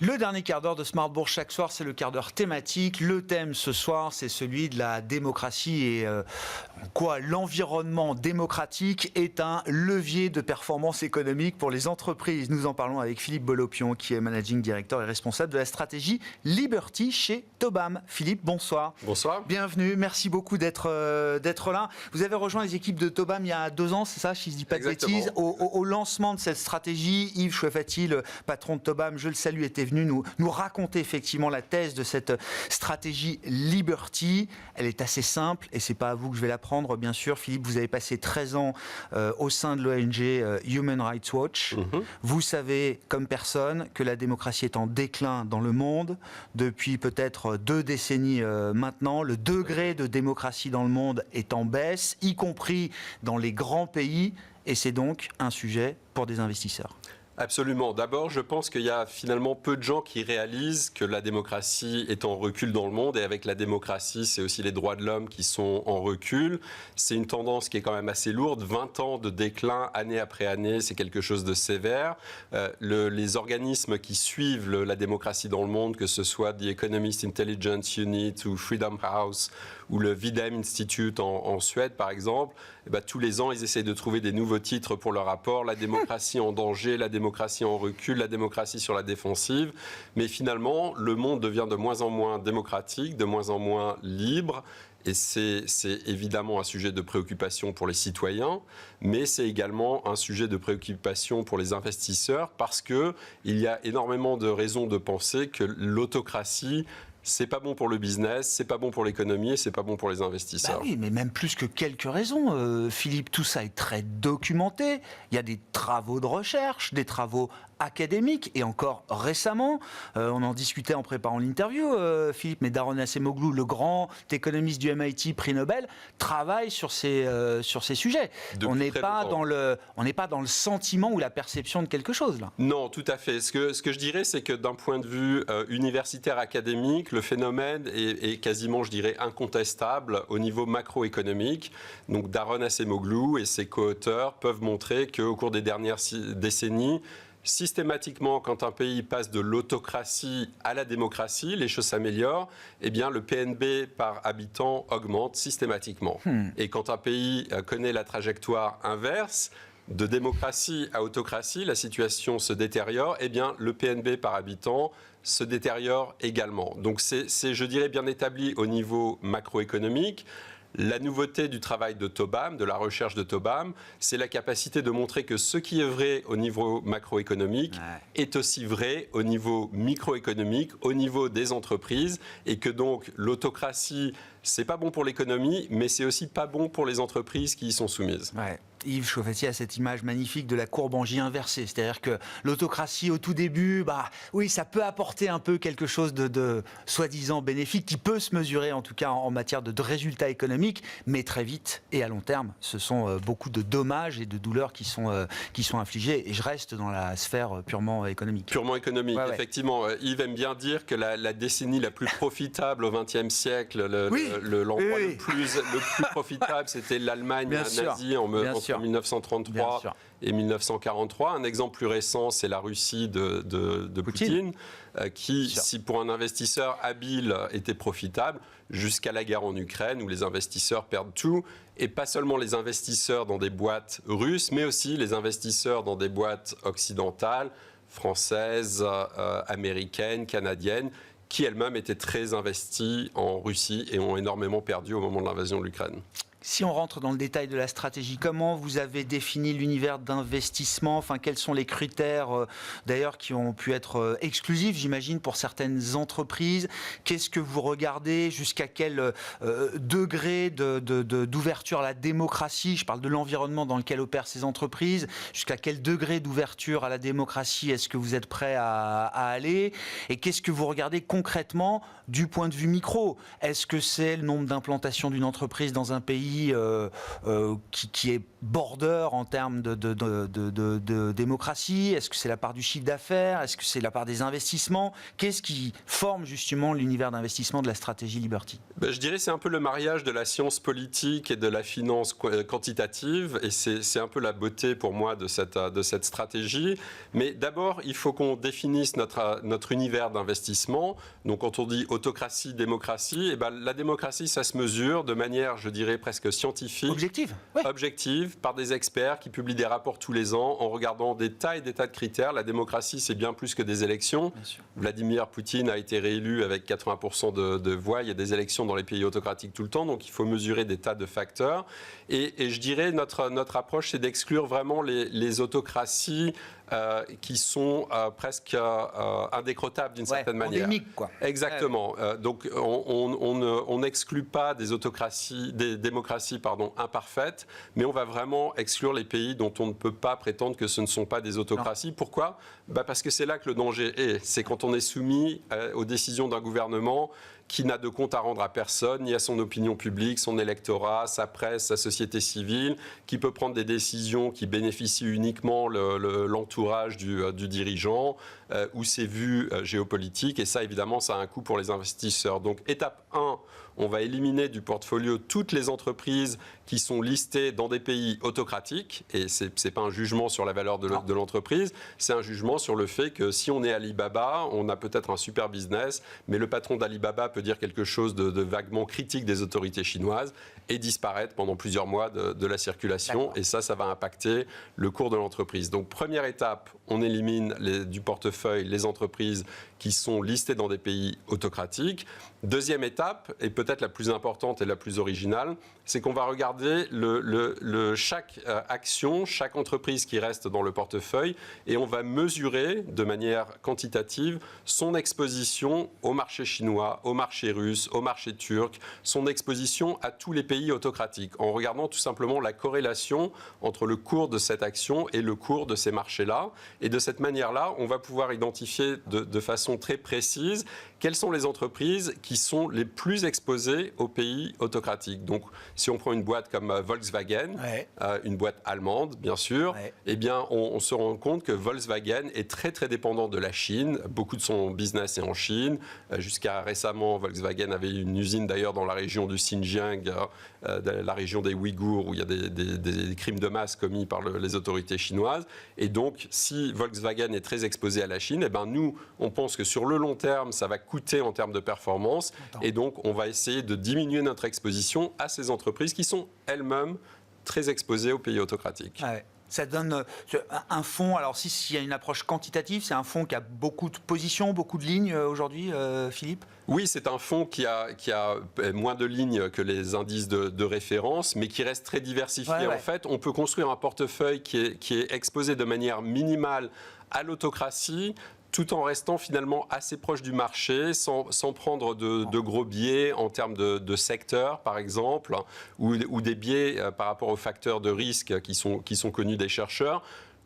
Le dernier quart d'heure de Smart Bourse chaque soir, c'est le quart d'heure thématique. Le thème ce soir, c'est celui de la démocratie et en quoi l'environnement démocratique est un levier de performance économique pour les entreprises. Nous en parlons avec Philippe Bolopion, qui est Managing Director et responsable de la stratégie Liberty chez Tobam. Philippe, bonsoir. Bonsoir. Bienvenue, merci beaucoup d'être là. Vous avez rejoint les équipes de Tobam il y a 2 ans, c'est ça, si je ne dis pas de bêtises. Au lancement de cette stratégie, Yves Chouefati, le patron de Tobam, je le salue, était venu nous raconter effectivement la thèse de cette stratégie Liberty. Elle est assez simple et c'est pas à vous que je vais l'apprendre, bien sûr. Philippe, vous avez passé 13 ans au sein de l'ONG Human Rights Watch. Vous savez, comme personne, que la démocratie est en déclin dans le monde depuis peut-être 2 décennies maintenant. Le degré de démocratie dans le monde est en baisse, y compris dans les grands pays, et c'est donc un sujet pour des investisseurs. Absolument. D'abord, je pense qu'il y a finalement peu de gens qui réalisent que la démocratie est en recul dans le monde. Et avec la démocratie, c'est aussi les droits de l'homme qui sont en recul. C'est une tendance qui est quand même assez lourde. 20 ans de déclin, année après année, c'est quelque chose de sévère. Les organismes qui suivent la démocratie dans le monde, que ce soit The Economist Intelligence Unit ou Freedom House ou le Videm Institute en Suède, par exemple, tous les ans, ils essayent de trouver des nouveaux titres pour leur rapport. La démocratie en danger, la démocratie en recul, la démocratie sur la défensive. Mais finalement, le monde devient de moins en moins démocratique, de moins en moins libre. Et c'est évidemment un sujet de préoccupation pour les citoyens, mais c'est également un sujet de préoccupation pour les investisseurs parce qu'il y a énormément de raisons de penser que l'autocratie, c'est pas bon pour le business, c'est pas bon pour l'économie et c'est pas bon pour les investisseurs. Oui, mais même plus que quelques raisons, Philippe, tout ça est très documenté. Il y a des travaux de recherche, des travaux académiques, et encore récemment, on en discutait en préparant l'interview, Philippe, mais Daron Acemoglu, le grand économiste du MIT, prix Nobel, travaille sur ces sujets. On n'est pas dans le sentiment ou la perception de quelque chose, là. Non, tout à fait. Ce que je dirais, c'est que d'un point de vue universitaire académique, le phénomène est quasiment, je dirais, incontestable au niveau macroéconomique. Donc Daron Acemoglu et ses co-auteurs peuvent montrer qu'au cours des dernières décennies, systématiquement, quand un pays passe de l'autocratie à la démocratie, les choses s'améliorent, eh bien, le PNB par habitant augmente systématiquement. Et quand un pays connaît la trajectoire inverse, de démocratie à autocratie, la situation se détériore, eh bien, le PNB par habitant se détériore également. Donc, c'est, je dirais, bien établi au niveau macroéconomique. La nouveauté du travail de Tobam, de la recherche de Tobam, c'est la capacité de montrer que ce qui est vrai au niveau macroéconomique est aussi vrai au niveau microéconomique, au niveau des entreprises, et que donc l'autocratie, c'est pas bon pour l'économie, mais c'est aussi pas bon pour les entreprises qui y sont soumises. Ouais. Yves Chouefati a cette image magnifique de la courbe en J inversée, c'est-à-dire que l'autocratie au tout début, oui, ça peut apporter un peu quelque chose de soi-disant bénéfique, qui peut se mesurer en tout cas en matière de résultats économiques, mais très vite et à long terme, ce sont beaucoup de dommages et de douleurs qui sont infligés, et je reste dans la sphère purement économique. Purement économique, effectivement. Yves aime bien dire que la décennie la plus profitable au XXe siècle, l'endroit le plus profitable, c'était l'Allemagne nazie entre 1933 et 1943. Un exemple plus récent, c'est la Russie de Poutine, qui, si pour un investisseur habile, était profitable, jusqu'à la guerre en Ukraine, où les investisseurs perdent tout. Et pas seulement les investisseurs dans des boîtes russes, mais aussi les investisseurs dans des boîtes occidentales, françaises, américaines, canadiennes, qui elles-mêmes étaient très investies en Russie et ont énormément perdu au moment de l'invasion de l'Ukraine. Si on rentre dans le détail de la stratégie, comment vous avez défini l'univers d'investissement ? Enfin, quels sont les critères, d'ailleurs, qui ont pu être exclusifs, j'imagine, pour certaines entreprises ? Qu'est-ce que vous regardez ? Jusqu'à quel degré d'ouverture à la démocratie ? Je parle de l'environnement dans lequel opèrent ces entreprises. Jusqu'à quel degré d'ouverture à la démocratie est-ce que vous êtes prêt à aller ? Et qu'est-ce que vous regardez concrètement du point de vue micro ? Est-ce que c'est le nombre d'implantations d'une entreprise dans un pays pays qui est border en termes de démocratie? Est-ce que c'est la part du chiffre d'affaires? Est-ce que c'est la part des investissements? Qu'est-ce qui forme justement l'univers d'investissement de la stratégie Liberty? Je dirais que c'est un peu le mariage de la science politique et de la finance quantitative, et c'est un peu la beauté pour moi de cette stratégie. Mais d'abord, il faut qu'on définisse notre univers d'investissement. Donc quand on dit autocratie, démocratie, la démocratie, ça se mesure de manière, je dirais, presque scientifique. Objective, ouais. Objective, par des experts qui publient des rapports tous les ans en regardant des tas et des tas de critères. La démocratie, c'est bien plus que des élections. Vladimir Poutine a été réélu avec 80% de voix. Il y a des élections dans les pays autocratiques tout le temps, donc il faut mesurer des tas de facteurs. Et je dirais, notre approche, c'est d'exclure vraiment les autocraties qui sont presque indécrottables d'une certaine manière. Endémiques, quoi. Exactement. Donc on n'exclut pas des autocraties, des démocraties imparfaites, mais on va vraiment exclure les pays dont on ne peut pas prétendre que ce ne sont pas des autocraties. Non. Pourquoi ? Parce que c'est là que le danger est. C'est quand on est soumis aux décisions d'un gouvernement qui n'a de compte à rendre à personne, ni à son opinion publique, son électorat, sa presse, sa société civile, qui peut prendre des décisions qui bénéficient uniquement l'entourage du dirigeant ou ses vues géopolitiques. Et ça, évidemment, ça a un coût pour les investisseurs. Donc, étape 1, on va éliminer du portfolio toutes les entreprises qui sont listées dans des pays autocratiques. Et ce n'est pas un jugement sur la valeur de l'entreprise, c'est un jugement sur le fait que si on est Alibaba, on a peut-être un super business, mais le patron d'Alibaba peut dire quelque chose de vaguement critique des autorités chinoises et disparaître pendant plusieurs mois de la circulation. Et ça va impacter le cours de l'entreprise. Donc, première étape, on élimine du portefeuille les entreprises qui sont listées dans des pays autocratiques. Deuxième étape, et peut-être la plus importante et la plus originale, c'est qu'on va regarder chaque action, chaque entreprise qui reste dans le portefeuille, et on va mesurer de manière quantitative son exposition au marché chinois, au marché russe, au marché turc, son exposition à tous les pays autocratiques, en regardant tout simplement la corrélation entre le cours de cette action et le cours de ces marchés-là. Et de cette manière-là, on va pouvoir identifier de façon très précise quelles sont les entreprises qui sont les plus exposées aux pays autocratiques. Donc, si on prend une boîte comme Volkswagen, une boîte allemande, bien sûr, eh bien, on se rend compte que Volkswagen est très, très dépendant de la Chine. Beaucoup de son business est en Chine. Jusqu'à récemment, Volkswagen avait une usine, d'ailleurs, dans la région du Xinjiang, la région des Ouïghours, où il y a des crimes de masse commis par les autorités chinoises. Et donc, si Volkswagen est très exposé à la Chine, eh ben, nous, on pense que sur le long terme, ça va coûter en termes de performance. Et donc, on va essayer de diminuer notre exposition à ces entreprises qui sont elles-mêmes très exposées aux pays autocratiques. Ça donne un fonds, alors s'il y a une approche quantitative, c'est un fonds qui a beaucoup de positions, beaucoup de lignes aujourd'hui, Philippe ? Oui, c'est un fonds qui a moins de lignes que les indices de référence, mais qui reste très diversifié. En fait, on peut construire un portefeuille qui est exposé de manière minimale à l'autocratie, tout en restant finalement assez proche du marché, sans prendre de gros biais en termes de secteur, par exemple, ou des biais par rapport aux facteurs de risque qui sont connus des chercheurs.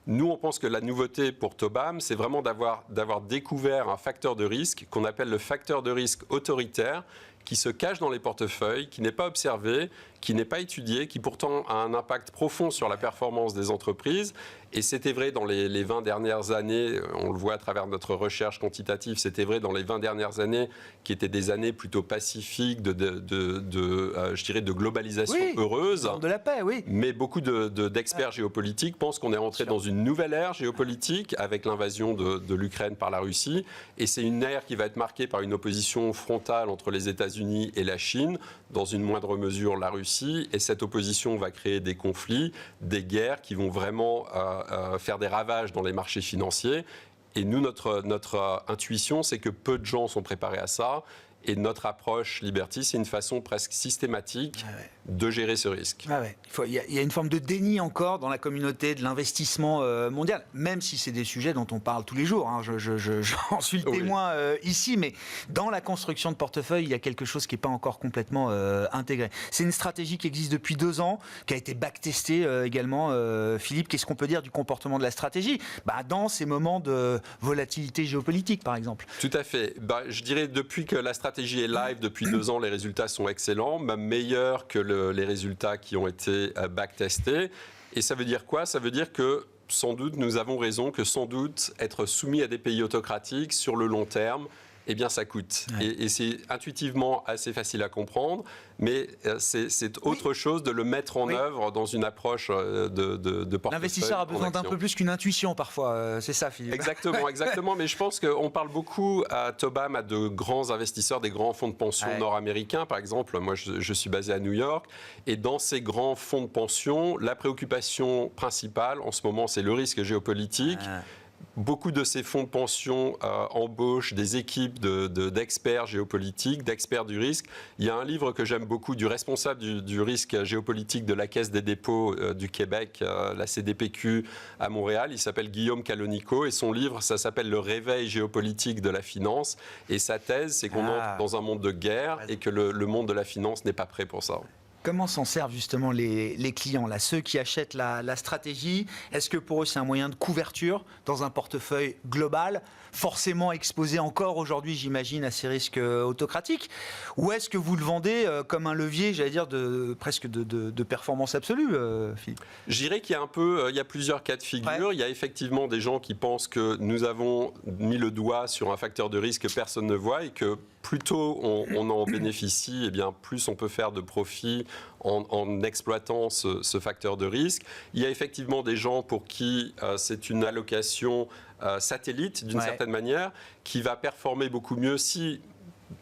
Nous, on pense que la nouveauté pour Tobam, c'est vraiment d'avoir découvert un facteur de risque qu'on appelle le facteur de risque autoritaire, qui se cache dans les portefeuilles, qui n'est pas observé, qui n'est pas étudié, qui pourtant a un impact profond sur la performance des entreprises. Et c'était vrai dans les 20 dernières années, on le voit à travers notre recherche quantitative, c'était vrai dans les 20 dernières années, qui étaient des années plutôt pacifiques, je dirais de globalisation heureuse. De la paix, oui. Mais beaucoup d'experts géopolitiques pensent qu'on est rentré dans une nouvelle ère géopolitique avec l'invasion de l'Ukraine par la Russie. Et c'est une ère qui va être marquée par une opposition frontale entre les États-Unis et la Chine, dans une moindre mesure la Russie. Et cette opposition va créer des conflits, des guerres qui vont vraiment faire des ravages dans les marchés financiers. Et nous, notre intuition, c'est que peu de gens sont préparés à ça. Et notre approche Liberty, c'est une façon presque systématique de gérer ce risque. Il y a une forme de déni encore dans la communauté de l'investissement mondial, même si c'est des sujets dont on parle tous les jours. J'en suis le témoin ici, mais dans la construction de portefeuille, il y a quelque chose qui n'est pas encore complètement intégré. C'est une stratégie qui existe depuis 2 ans, qui a été backtestée également. Philippe, qu'est-ce qu'on peut dire du comportement de la stratégie dans ces moments de volatilité géopolitique, par exemple ? Tout à fait. Je dirais depuis que la stratégie stratégie est live depuis 2 ans, les résultats sont excellents, même meilleurs que les résultats qui ont été backtestés. Et ça veut dire quoi? Ça veut dire que sans doute nous avons raison, que sans doute être soumis à des pays autocratiques sur le long terme, eh bien ça coûte. Ouais. Et c'est intuitivement assez facile à comprendre, mais c'est autre chose de le mettre en œuvre dans une approche de portefeuille. L'investisseur a besoin d'un peu plus qu'une intuition parfois, c'est ça Philippe. Exactement, mais je pense qu'on parle beaucoup à Tobam, à de grands investisseurs, des grands fonds de pension nord-américains par exemple. Moi je suis basé à New York, et dans ces grands fonds de pension, la préoccupation principale en ce moment c'est le risque géopolitique. Beaucoup de ces fonds de pension embauchent des équipes d'experts géopolitiques, d'experts du risque. Il y a un livre que j'aime beaucoup du responsable du risque géopolitique de la Caisse des dépôts du Québec, la CDPQ à Montréal. Il s'appelle Guillaume Calonico et son livre, ça s'appelle « Le réveil géopolitique de la finance ». Et sa thèse, c'est qu'on entre dans un monde de guerre et que le monde de la finance n'est pas prêt pour ça. Comment s'en servent justement les clients, là, ceux qui achètent la stratégie? Est-ce que pour eux c'est un moyen de couverture dans un portefeuille global, forcément exposé encore aujourd'hui, j'imagine, à ces risques autocratiques? Ou est-ce que vous le vendez comme un levier, j'allais dire, presque de performance absolue, Philippe? Je dirais qu'il y a il y a plusieurs cas de figure. Ouais. Il y a effectivement des gens qui pensent que nous avons mis le doigt sur un facteur de risque que personne ne voit et que plus tôt on en bénéficie, eh bien plus on peut faire de profit en exploitant ce facteur de risque. Il y a effectivement des gens pour qui c'est une allocation satellite, d'une certaine manière, qui va performer beaucoup mieux si,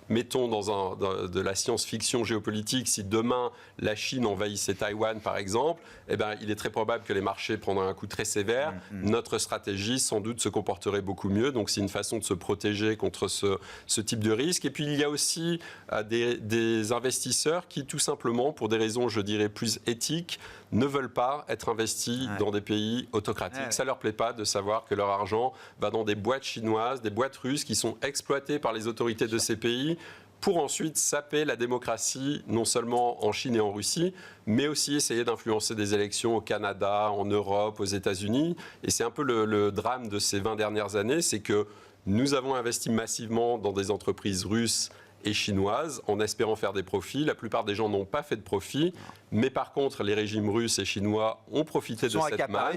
mettons de la science-fiction géopolitique, si demain la Chine envahissait Taïwan par exemple, eh ben, il est très probable que les marchés prendraient un coup très sévère. Notre stratégie sans doute se comporterait beaucoup mieux, donc c'est une façon de se protéger contre ce type de risque. Et puis il y a aussi des investisseurs qui tout simplement, pour des raisons je dirais plus éthiques, ne veulent pas être investis dans des pays autocratiques. Ça ne leur plaît pas de savoir que leur argent va dans des boîtes chinoises, des boîtes russes qui sont exploitées par les autorités de ces pays pour ensuite saper la démocratie, non seulement en Chine et en Russie, mais aussi essayer d'influencer des élections au Canada, en Europe, aux États-Unis. Et c'est un peu le drame de ces 20 dernières années, c'est que nous avons investi massivement dans des entreprises russes et chinoises en espérant faire des profits. La plupart des gens n'ont pas fait de profit, mais par contre les régimes russes et chinois ont profité de cette manne.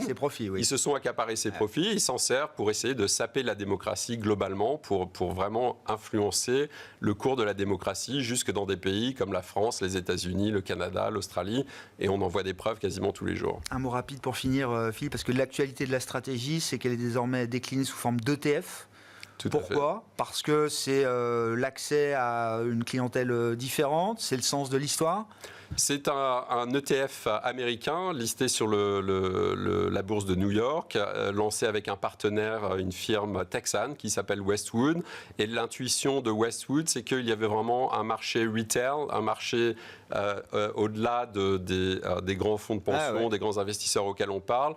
Ils se sont accaparés ces profits, ils s'en servent pour essayer de saper la démocratie globalement, pour vraiment influencer le cours de la démocratie jusque dans des pays comme la France, les États-Unis, le Canada, l'Australie, et on en voit des preuves quasiment tous les jours. Un mot rapide pour finir, Philippe, parce que l'actualité de la stratégie, c'est qu'elle est désormais déclinée sous forme d'ETF. Pourquoi? Parce que c'est l'accès à une clientèle différente, c'est le sens de l'histoire? C'est un ETF américain listé sur la bourse de New York, lancé avec un partenaire, une firme texane qui s'appelle Westwood. Et l'intuition de Westwood, c'est qu'il y avait vraiment un marché retail, un marché au-delà des grands fonds de pension, des grands investisseurs auxquels on parle,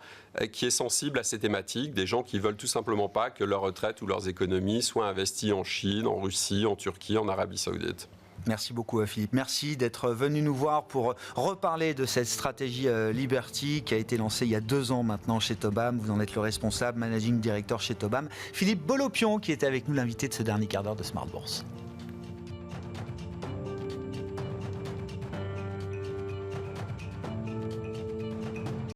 qui est sensible à ces thématiques, des gens qui veulent tout simplement pas que leur retraite ou leurs économies soient investies en Chine, en Russie, en Turquie, en Arabie Saoudite. Merci beaucoup Philippe. Merci d'être venu nous voir pour reparler de cette stratégie Liberty qui a été lancée il y a 2 ans maintenant chez Tobam. Vous en êtes le responsable, managing director chez Tobam. Philippe Bolopion qui était avec nous, l'invité de ce dernier quart d'heure de Smart Bourse.